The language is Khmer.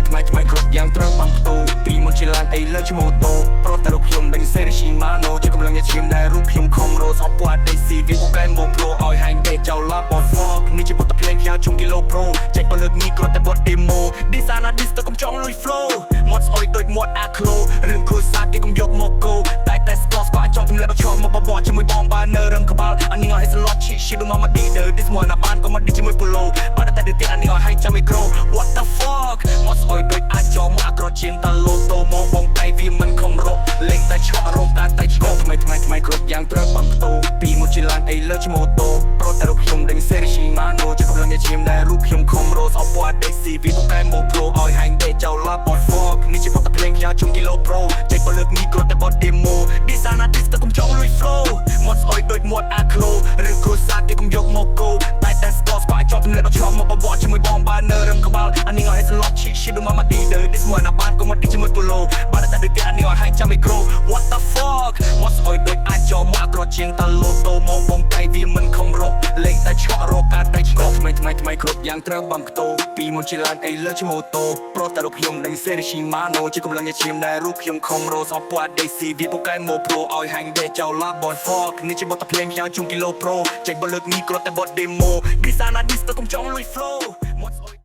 ថ្មីគ្រប់យ៉ាងត្រូវបានផ្ទុះពីមុនជាឡានអីលើឈ្មោះតូប្រុសតែរូបខ្ញុំដេញសេរីឈីម៉ាណូជាកម្លាំងញ៉ាំឈាមដែលរូបខ្ញុំខំរស់អបពណ៌ដេស៊ីវាពូកែមកប្រូឲ្យហែងដេចោលឡាបតហ្វកនេះជាបទភ្លេងខ្ញុំជុំគីឡូប្រូចែកបើលើកនេះគ្រាន់តែបទ demo designer this ទៅកុំចង់លុយ flow មាត់ស្អុយដូចមាត់អាក្លូរឿងគូសាគេកុំយកមកគោតែស្គាល់ស្គាល់ចង់ទម្លាក់មកឈរមកបបោជាមួយបងបាននៅរឹងក្បាលអានេះឲ្យ slot ឈីឈីដូចមកមក leader this one ណាបានក៏មកឌីជាមួយ polo បានតែទៀតអានេះឲ្យហែងចាំមីក្រូ what the fuck មាត់ស្អុយដូចអាចចោមកអាក្រជាងតាឡូតូមកបងតែវាមិនខំរកលេងតែឆក់រោគតែឆ្កោថ្មីគ្រប់យ៉ាងត្រូវបានផ្ទុះពីមុនជាឡានអីលើឈ្មោះតូប្រុសតែរូបខ្ញុំដេញសេរីឈីម៉ាណូជាកម្លាំងញ៉ាំឈាមដែលរូបខ្ញុំខំរស់អបពណ៌ដេស៊ីវាពូកែមកប្រូឲ្យហែងដេចោលឡាបតហ្វកនេះជាបទភ្លេងខ្ញុំជុំគីឡូប្រូចែកបើលើកនេះគ្រាន់តែបទ demo designer this ទៅកុំចង់លុយ flow មាត់ស្អុយដូចមាត់អាក្លូឬគ្រូសាគេកុំយកមកគោតែស្គាល់ស្គាល់ចង់ទម្លាក់មកឈរមកបបោជាមួយបងបាននៅរឹងក្បាលអានេះឲ្យ slot ឈីឈីដូចមកមក leader this one ណាបានក៏មកឌីជាមួយ polo បានតែទៀតអានេះឲ្យហែងចាំមីក្រូ what the fuck មាត់ស្អុយដូចអាចចោមកអាក្រជាងតាឡូតូមកបងតែវាមិនខំរកលេងតែឆក់រកការតែឆ្កោថ្មីគ្រប់យ៉ាងត្រូវបានផ្ទុះពីមុនជាឡានអីលើឈ្មោះតូប្រុសតែរូបខ្ញុំដេញសេរីឈីម៉ាណូជាកម្លាំងញ៉ាំឈាមដែលរូបខ្ញុំខំរស់អបពណ៌ដេស៊ីវាពូកែមកប្រូឲ្យហែងដេចោលឡាបតហ្វកនេះជាបទភ្លេងខ្ញុំជុំគីឡូប្រូចែកបើលើកនេះគ្រាន់តែបទ demo designer this ទៅកុំចង់លុយ flow